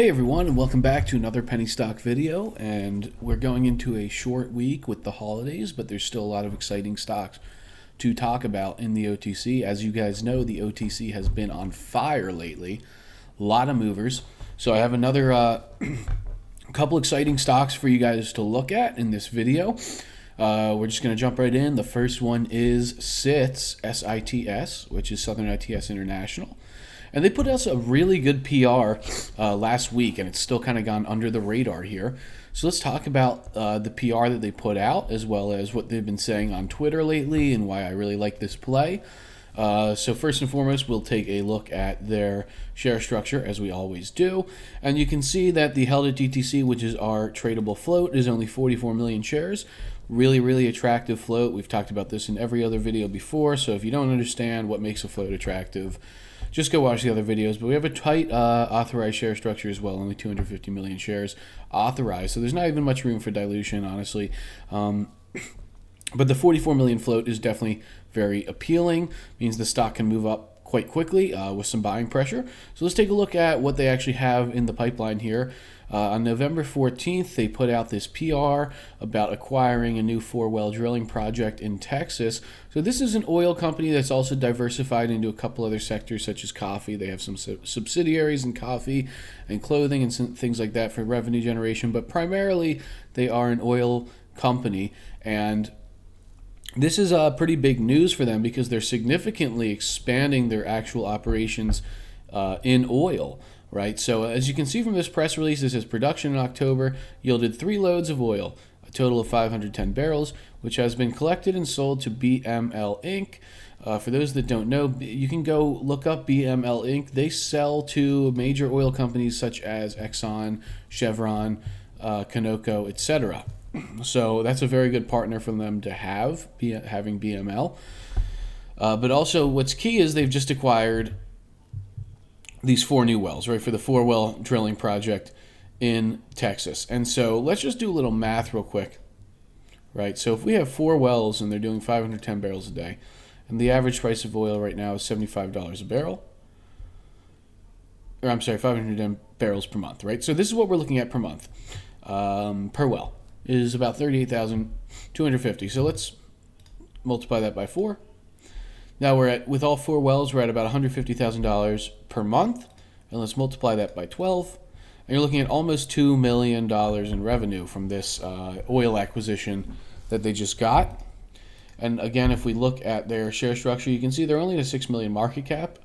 Hey everyone, and welcome back to another penny stock video. And we're going into a short week with the holidays, but there's still a lot of exciting stocks to talk about in the OTC. As you guys know, the OTC has been on fire lately. A lot of movers. So I have another couple exciting stocks for you guys to look at in this video. We're just going to jump right in. The first one is SITS, S-I-T-S, which is Southern ITS International. And they put out a really good PR last week, and it's still kind of gone under the radar here. So let's talk about the PR that they put out, as well as what they've been saying on Twitter lately and why I really like this play. So first and foremost, we'll take a look at their share structure, as we always do. And you can see that the held at DTC, which is our tradable float, is only 44 million shares. Really attractive float. We've talked about this in every other video before, so if you don't understand what makes a float attractive, just go watch the other videos. But we have a tight authorized share structure as well, only 250 million shares authorized. So there's not even much room for dilution, honestly. But the 44 million float is definitely very appealing. Means the stock can move up quite quickly with some buying pressure. So let's take a look at what they actually have in the pipeline here. On November 14th, they put out this PR about acquiring a new 4-well drilling project in Texas. So this is an oil company that's also diversified into a couple other sectors such as coffee. They have some subsidiaries in coffee and clothing and some things like that for revenue generation, but primarily they are an oil company. And this is pretty big news for them because they're significantly expanding their actual operations in oil. Right, so as you can see from this press release, this says production in October yielded 3 loads of oil, a total of 510 barrels, which has been collected and sold to BML Inc. For those that don't know, you can go look up BML Inc. They sell to major oil companies such as Exxon, Chevron, Conoco, etc. So that's a very good partner for them to have, having BML. But also what's key is they've just acquired these 4 new wells, right, for the 4-well drilling project in Texas. And so let's just do a little math real quick, right? So if we have 4 wells and they're doing 510 barrels a day, and the average price of oil right now is $75 a barrel, or I'm sorry, 510 barrels per month, right? So this is what we're looking at per month, per well, is about $38,250. So let's multiply that by 4. Now with all 4 wells, we're at about $150,000 per month. And let's multiply that by 12. And you're looking at almost $2 million in revenue from this oil acquisition that they just got. And again, if we look at their share structure, you can see they're only at a $6 million market cap.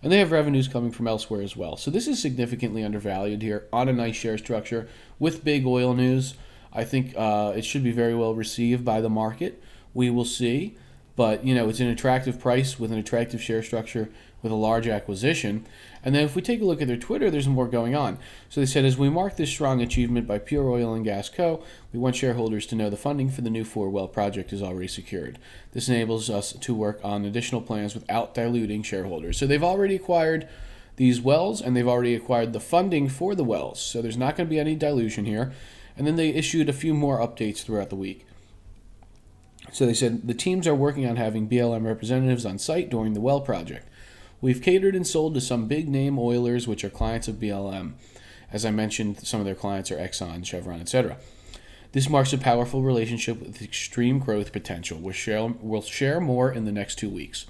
And they have revenues coming from elsewhere as well. So this is significantly undervalued here on a nice share structure with big oil news. I think it should be very well received by the market. We will see. But, you know, it's an attractive price with an attractive share structure with a large acquisition. And then if we take a look at their Twitter, there's more going on. So they said, as we mark this strong achievement by Pure Oil and Gas Co., we want shareholders to know the funding for the new 4-well project is already secured. This enables us to work on additional plans without diluting shareholders. So they've already acquired these wells, and they've already acquired the funding for the wells. So there's not going to be any dilution here. And then they issued a few more updates throughout the week. So they said, the teams are working on having BLM representatives on site during the well project. We've catered and sold to some big-name oilers, which are clients of BLM. As I mentioned, some of their clients are Exxon, Chevron, etc. This marks a powerful relationship with extreme growth potential. We'll share more in the next 2 weeks.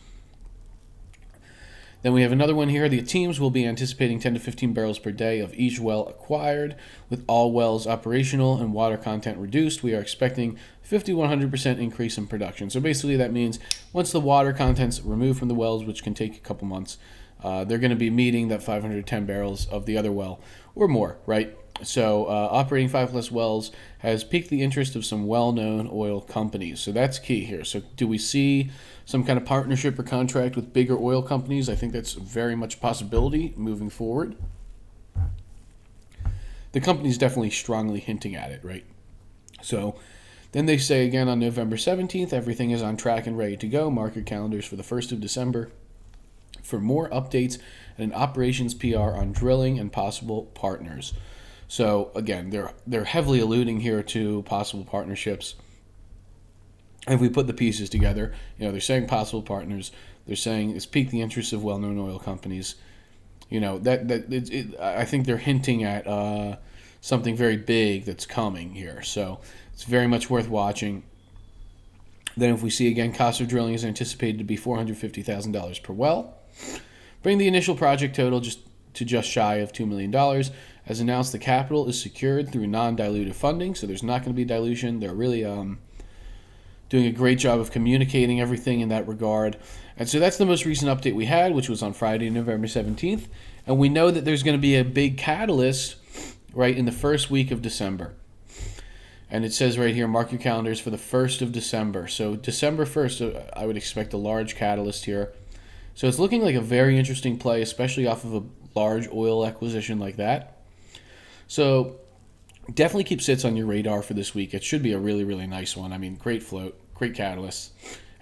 Then we have another one here. The teams will be anticipating 10 to 15 barrels per day of each well acquired. With all wells operational and water content reduced, we are expecting 50-100% increase in production. So basically that means once the water content's removed from the wells, which can take a couple months, they're going to be meeting that 510 barrels of the other well or more, right? So operating 5+ wells has piqued the interest of some well-known oil companies. So that's key here. So do we see some kind of partnership or contract with bigger oil companies? I think that's very much a possibility moving forward. The company's definitely strongly hinting at it, right? So then they say again on November 17th, everything is on track and ready to go. Mark your calendars for the 1st of December for more updates and an operations PR on drilling and possible partners. So again, they're heavily alluding here to possible partnerships. If we put the pieces together, you know, they're saying possible partners. They're saying it's piqued the interest of well-known oil companies. I think they're hinting at something very big that's coming here. So it's very much worth watching. Then if we see again, cost of drilling is anticipated to be $450,000 per well. Bring the initial project total just shy of $2 million. As announced, the capital is secured through non-dilutive funding, so there's not going to be dilution. They're really doing a great job of communicating everything in that regard. And so that's the most recent update we had, which was on Friday, November 17th. And we know that there's going to be a big catalyst right in the first week of December. And it says right here, mark your calendars for the 1st of December. So December 1st, I would expect a large catalyst here. So it's looking like a very interesting play, especially off of a large oil acquisition like that. So definitely keep sits on your radar for this week. It should be a really, really nice one. I mean, great float, great catalyst.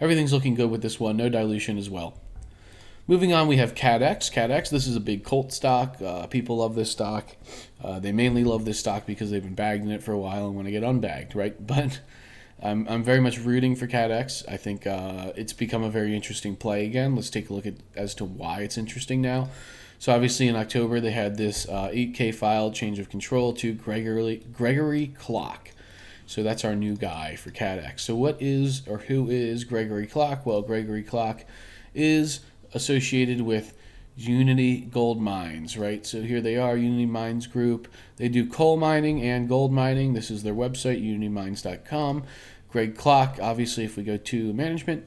Everything's looking good with this one. No dilution as well. Moving on, we have KATX. KATX, this is a big cult stock. People love this stock. They mainly love this stock because they've been bagged in it for a while and want to get unbagged, right? But I'm very much rooting for KATX. I think it's become a very interesting play again. Let's take a look at as to why it's interesting now. So obviously in October they had this 8K file change of control to Gregory Clock. So that's our new guy for KATX. So who is Gregory Clock? Well, Gregory Clock is associated with Unity Gold Mines, right? So here they are, Unity Mines Group. They do coal mining and gold mining. This is their website, unitymines.com. Greg Clock, obviously, if we go to management.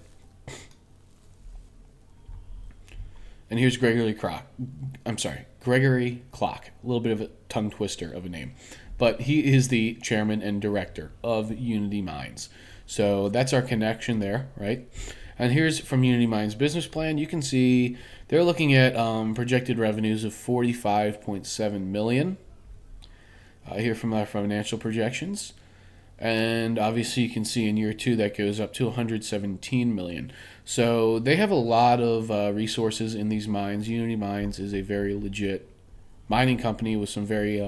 And here's Gregory Clock. Gregory Clock. A little bit of a tongue twister of a name. But he is the chairman and director of Unity Mines. So that's our connection there, right? And here's from Unity Mines' business plan. You can see they're looking at projected revenues of $45.7 million. Here from our financial projections. And obviously you can see in year 2 that goes up to $117 million. So they have a lot of resources in these mines. Unity Mines is a very legit mining company with some very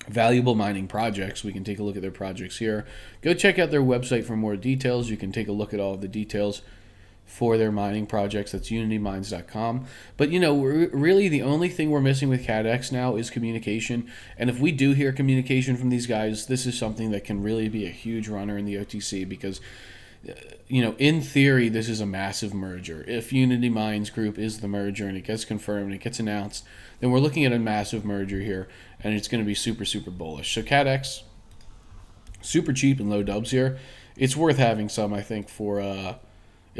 valuable mining projects. We can take a look at their projects here. Go check out their website for more details. You can take a look at all of the details for their mining projects. That's unitymines.com. But really the only thing we're missing with KATX now is communication. And if we do hear communication from these guys, this is something that can really be a huge runner in the OTC because in theory, this is a massive merger. If Unity Mines Group is the merger and it gets confirmed and it gets announced, then we're looking at a massive merger here, and it's going to be super, super bullish. So KATX, super cheap and low dubs here. It's worth having some, I think, for at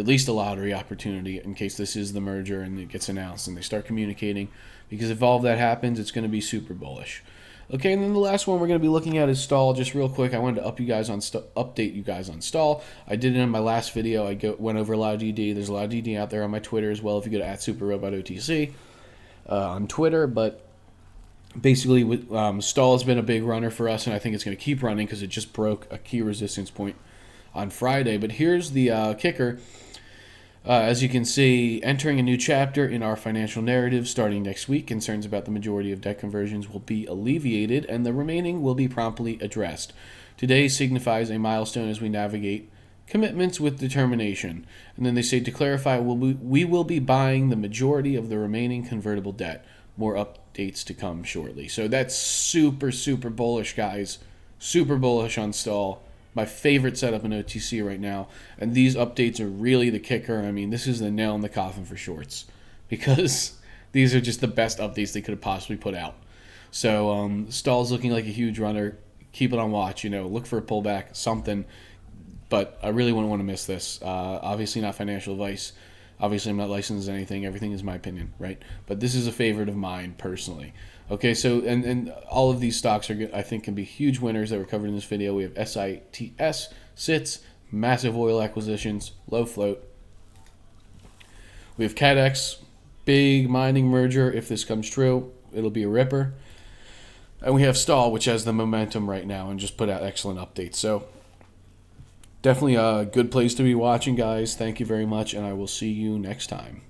least a lottery opportunity in case this is the merger and it gets announced and they start communicating. Because if all of that happens, it's going to be super bullish. Okay, and then the last one we're going to be looking at is STAL. Just real quick, I wanted to update you guys on STAL. I did it in my last video. Went over a lot of DD. There's a lot of DD out there on my Twitter as well. If you go to @SuperRobotOTC on Twitter, but basically, STAL has been a big runner for us, and I think it's going to keep running because it just broke a key resistance point on Friday. But here's the kicker. As you can see, entering a new chapter in our financial narrative starting next week, concerns about the majority of debt conversions will be alleviated and the remaining will be promptly addressed. Today signifies a milestone as we navigate commitments with determination. And then they say, to clarify, we will be buying the majority of the remaining convertible debt. More updates to come shortly. So that's super, super bullish, guys. Super bullish on STAL. My favorite setup in OTC right now. And these updates are really the kicker. I mean, this is the nail in the coffin for shorts. Because these are just the best updates they could have possibly put out. So STAL's looking like a huge runner. Keep it on watch. Look for a pullback, something. But I really wouldn't want to miss this. Obviously not financial advice. Obviously I'm not licensed as anything. Everything is my opinion, right? But this is a favorite of mine personally. Okay, so and all of these stocks I think can be huge winners that were covered in this video. We have SITS, massive oil acquisitions, low float. We have KATX, big mining merger. If this comes true, it'll be a ripper. And we have STAL, which has the momentum right now and just put out excellent updates. So definitely a good place to be watching, guys. Thank you very much, and I will see you next time.